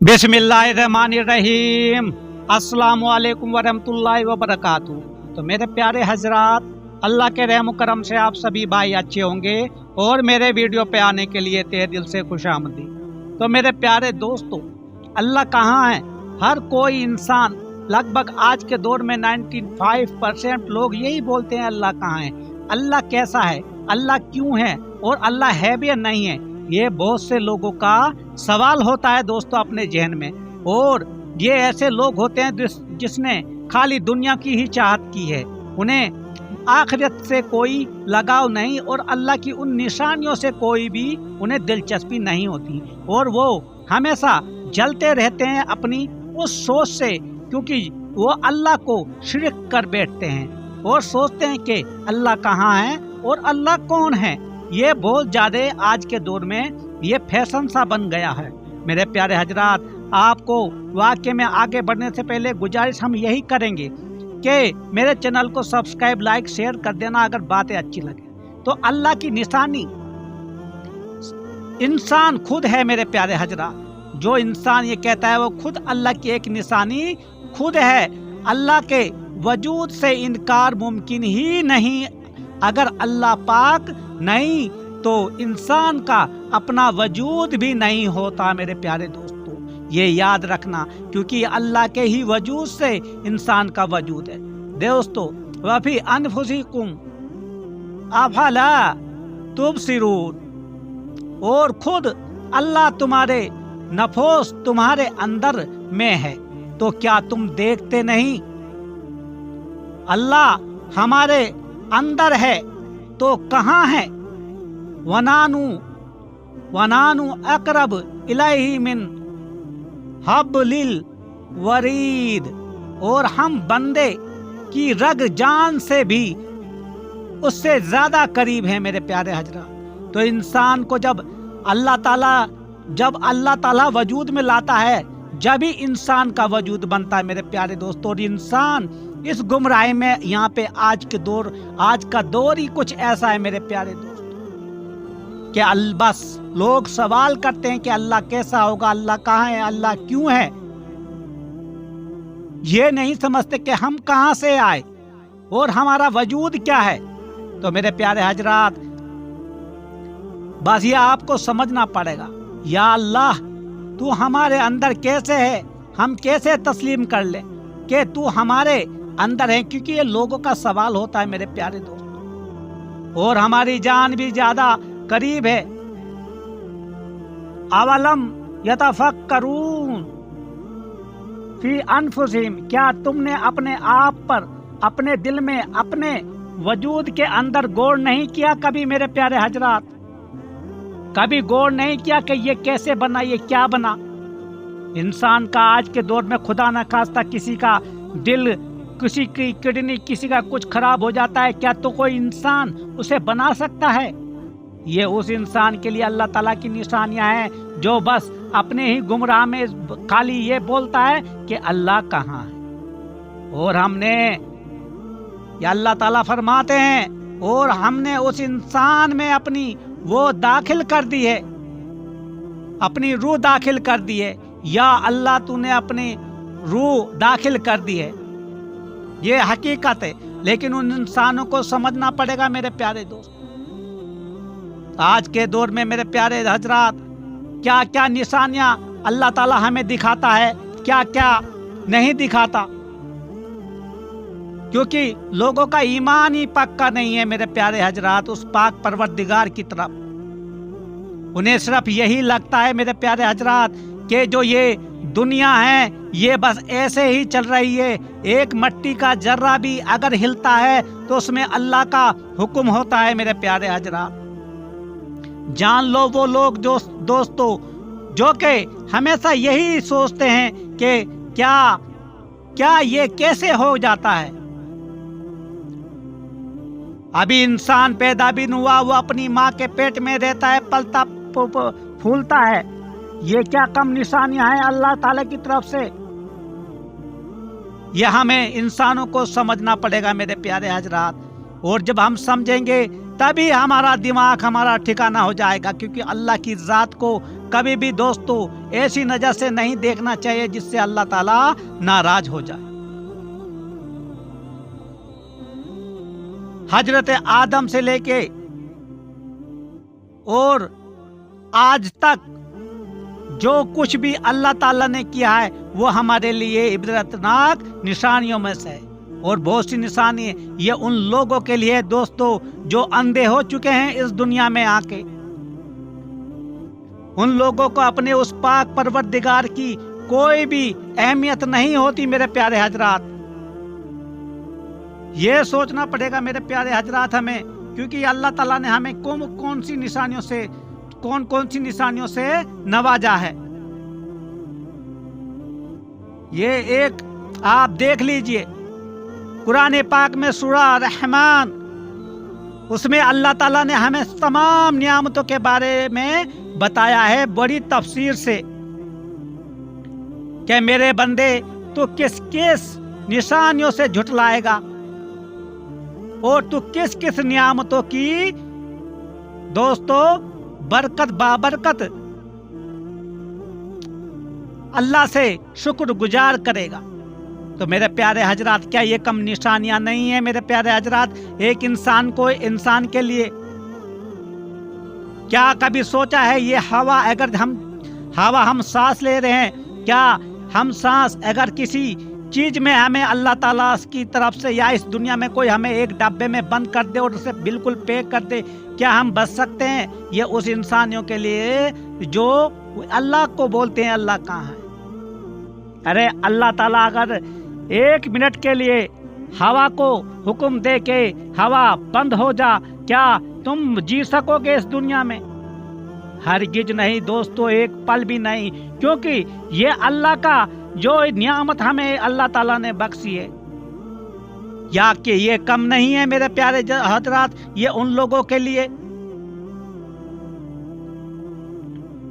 बिस्मिल्लाहिर्रहमानिर्रहीम। अस्सलामुअलैकुम वरहमतुल्लाहि वबरकातुहू। तो मेरे प्यारे हजरात, अल्लाह के रहम करम से आप सभी भाई अच्छे होंगे और मेरे वीडियो पे आने के लिए तहे दिल से खुशामदीद। तो मेरे प्यारे दोस्तों, अल्लाह कहाँ है? हर कोई इंसान, लगभग आज के दौर में 95% लोग यही बोलते हैं अल्लाह कहाँ है, अल्लाह कैसा है, अल्लाह क्यों है और अल्लाह है भी या नहीं है। ये बहुत से लोगों का सवाल होता है दोस्तों अपने जहन में। और ये ऐसे लोग होते हैं जिसने खाली दुनिया की ही चाहत की है, उन्हें आखिरत से कोई लगाव नहीं और अल्लाह की उन निशानियों से कोई भी उन्हें दिलचस्पी नहीं होती। और वो हमेशा जलते रहते हैं अपनी उस सोच से, क्योंकि वो अल्लाह को शिरक कर बैठते हैं और सोचते हैं कि अल्लाह कहाँ है और अल्लाह कौन है। ये बहुत ज़्यादा आज के दौर में ये फैशन सा बन गया है। मेरे प्यारे हजरात, आपको वाक़े में आगे बढ़ने से पहले गुजारिश हम यही करेंगे कि मेरे चैनल को सब्सक्राइब, लाइक, शेयर कर देना अगर बातें अच्छी लगे तो। अल्लाह की निशानी इंसान खुद है मेरे प्यारे हजरात। जो इंसान ये कहता है वो खुद अल्लाह की एक निशानी खुद है। अल्लाह के वजूद से इनकार मुमकिन ही नहीं। अगर अल्लाह पाक नहीं तो इंसान का अपना वजूद भी नहीं होता मेरे प्यारे दोस्तों, ये याद रखना, क्योंकि अल्लाह के ही वजूद से इंसान का वजूद है दोस्तों। वफी अनफुसिकुम अफला तुबसिरून, और खुद अल्लाह तुम्हारे नफोस तुम्हारे अंदर में है, तो क्या तुम देखते नहीं? अल्लाह हमारे अंदर है तो कहाँ है? वनानु अकरब इलैहि मिन हब्लिल वरीद, और हम बंदे की रग जान से भी उससे ज्यादा करीब हैं मेरे प्यारे हजरात। तो इंसान को जब अल्लाह ताला वजूद में लाता है, जब ही इंसान का वजूद बनता है मेरे प्यारे दोस्तों। और इंसान इस गुमराही में यहाँ पे आज का दौर ही कुछ ऐसा है मेरे प्यारे दोस्तों कि बस लोग सवाल करते हैं कि अल्लाह कैसा होगा, अल्लाह कहाँ है, अल्लाह क्यों है। ये नहीं समझते कि हम कहाँ से आए और हमारा वजूद क्या है। तो मेरे प्यारे हजरात, बस ये आपको समझना पड़ेगा, या अल्लाह तू हमारे अंदर कैसे है, हम कैसे तस्लीम कर ले कि तू हमारे अंदर है। क्योंकि ये लोगों का सवाल होता है मेरे प्यारे दोस्तों, और हमारी जान भी ज्यादा करीब है। अवलम यतफक्करून फी अनफुसिहिम, क्या तुमने अपने आप पर, अपने दिल में, अपने वजूद के अंदर गौर नहीं किया कभी मेरे प्यारे हजरात? कभी गौर नहीं किया कि ये कैसे बना, ये क्या बना? इंसान का आज के दौर में खुदा न खास्ता किसी का दिल, किसी की किडनी, किसी का कुछ खराब हो जाता है, क्या तो कोई इंसान उसे बना सकता है? ये उस इंसान के लिए अल्लाह ताला की निशानियां हैं जो बस अपने ही गुमराह में खाली ये बोलता है कि अल्लाह कहाँ है। और हमने, या अल्लाह ताला फरमाते हैं, और हमने उस इंसान में अपनी वो दाखिल कर दी है, अपनी रूह दाखिल कर दी है। या अल्लाह तूने अपनी रूह दाखिल कर दी है, ये हकीकत है। लेकिन उन इंसानों को समझना पड़ेगा मेरे प्यारे दोस्त। आज के दौर में मेरे प्यारे हजरात, क्या क्या निशानियां अल्लाह ताला हमें दिखाता है, क्या क्या नहीं दिखाता, क्योंकि लोगों का ईमान ही पक्का नहीं है मेरे प्यारे हजरात उस पाक परवरदिगार की तरफ। उन्हें सिर्फ यही लगता है मेरे प्यारे हजरात कि जो ये दुनिया है ये बस ऐसे ही चल रही है। एक मट्टी का जर्रा भी अगर हिलता है तो उसमें अल्लाह का हुक्म होता है मेरे प्यारे हजरात। जान लो वो लोग जो दोस्तों जो कि हमेशा यही सोचते हैं कि क्या ये कैसे हो जाता है। अभी इंसान पैदा भी नहीं हुआ, वो अपनी माँ के पेट में रहता है, पलता फूलता है। ये क्या कम निशानियां हैं अल्लाह ताला की तरफ से? यह हमें इंसानों को समझना पड़ेगा मेरे प्यारे हजरात। और जब हम समझेंगे तभी हमारा दिमाग, हमारा ठिकाना हो जाएगा, क्योंकि अल्लाह की ज़ात को कभी भी दोस्तों ऐसी नजर से नहीं देखना चाहिए जिससे अल्लाह ताला नाराज हो जाए। हजरत आदम से लेके और आज तक जो कुछ भी अल्लाह ताला ने किया है वो हमारे लिए इबरतनाक निशानियों में से है। और बहुत सी निशानी है ये उन लोगों के लिए दोस्तों जो अंधे हो चुके हैं इस दुनिया में आके। उन लोगों को अपने उस पाक परवरदिगार की कोई भी अहमियत नहीं होती मेरे प्यारे हजरात। ये सोचना पड़ेगा मेरे प्यारे हजरात हमें, क्योंकि अल्लाह ताला ने हमें कौन कौन सी निशानियों से नवाजा है। ये एक आप देख लीजिए कुरान पाक में सूरह रहमान, उसमें अल्लाह ताला ने हमें तमाम नियामतों के बारे में बताया है बड़ी तफसीर से कि मेरे बंदे तू किस किस निशानियों से झुठलाएगा और तू किस किस नियामतों की दोस्तों बरकत बाबरकत अल्लाह से शुक्र गुजार करेगा। तो मेरे प्यारे हजरात क्या ये कम निशानियां नहीं है मेरे प्यारे हजरात एक इंसान के लिए? क्या कभी सोचा है ये हवा अगर हम सांस ले रहे हैं, क्या हम सांस अगर किसी चीज में हमें अल्लाह ताला की तरफ से या इस दुनिया में कोई हमें एक डब्बे में बंद कर दे और उसे बिल्कुल पैक कर दे, क्या हम बच सकते हैं? ये उस इंसानियों के लिए जो अल्लाह को बोलते हैं अल्लाह कहाँ है। अरे अल्लाह ताला अगर एक मिनट के लिए हवा को हुक्म दे के हवा बंद हो जा, क्या तुम जी सकोगे इस दुनिया में? हरगिज नहीं दोस्तों, एक पल भी नहीं, क्योंकि ये अल्लाह का जो नियामत हमें अल्लाह ताला ने बख्शी है या कि ये कम नहीं है मेरे प्यारे हजरात। ये उन लोगों के लिए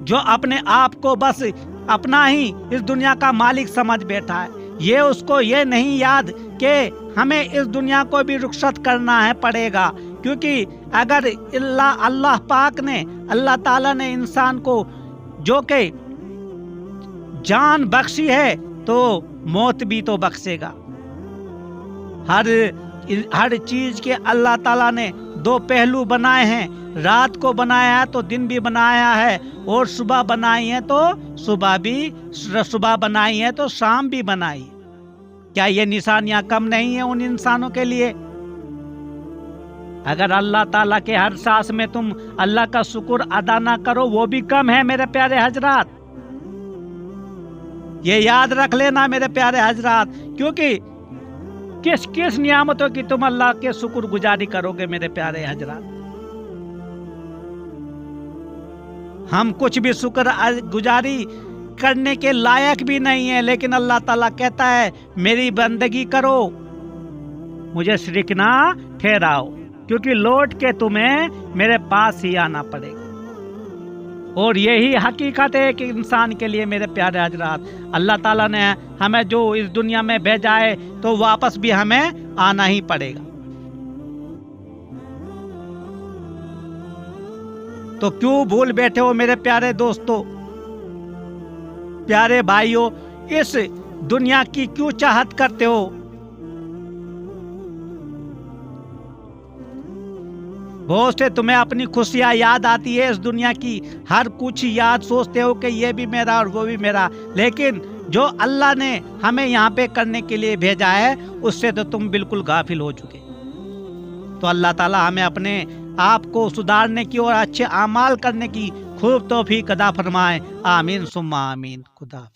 जो अपने आप को बस अपना ही इस दुनिया का मालिक समझ बैठा है। ये उसको ये नहीं याद कि हमें इस दुनिया को भी रुखसत करना है पड़ेगा, क्योंकि अगर अल्लाह पाक ने अल्लाह ताला ने इंसान को जो के जान बख्शी है तो मौत भी तो बख्शेगा। हर चीज के अल्लाह ताला ने दो पहलू बनाए हैं, रात को बनाया है तो दिन भी बनाया है, और सुबह बनाई है तो सुबह बनाई है तो शाम भी बनाई है। क्या ये निशानियां कम नहीं है उन इंसानों के लिए? अगर अल्लाह ताला के हर सांस में तुम अल्लाह का शुक्र अदा ना करो वो भी कम है मेरे प्यारे हजरात। ये याद रख लेना मेरे प्यारे हजरात, क्योंकि किस किस नियामतों की तुम अल्लाह के शुक्र गुजारी करोगे मेरे प्यारे हजरात। हम कुछ भी शुक्र गुजारी करने के लायक भी नहीं है, लेकिन अल्लाह ताला कहता है मेरी बंदगी करो, मुझे शरीक ना ठहराओ, क्योंकि लौट के तुम्हें मेरे पास ही आना पड़ेगा। और यही हकीकत है कि इंसान के लिए मेरे प्यारे हजरात अल्लाह ताला ने हमें जो इस दुनिया में भेजा है तो वापस भी हमें आना ही पड़ेगा। तो क्यों भूल बैठे हो मेरे प्यारे दोस्तों, प्यारे भाइयों, इस दुनिया की क्यों चाहत करते हो? बहुत से तुम्हें अपनी खुशियां याद आती है इस दुनिया की, हर कुछ याद सोचते हो कि ये भी मेरा और वो भी मेरा, लेकिन जो अल्लाह ने हमें यहाँ पे करने के लिए भेजा है उससे तो तुम बिल्कुल गाफिल हो चुके। तो अल्लाह ताला हमें अपने आप को सुधारने की और अच्छे आमाल करने की खूब तौफीक अता फरमाए। आमीन सुम्मा आमीन। खुदा।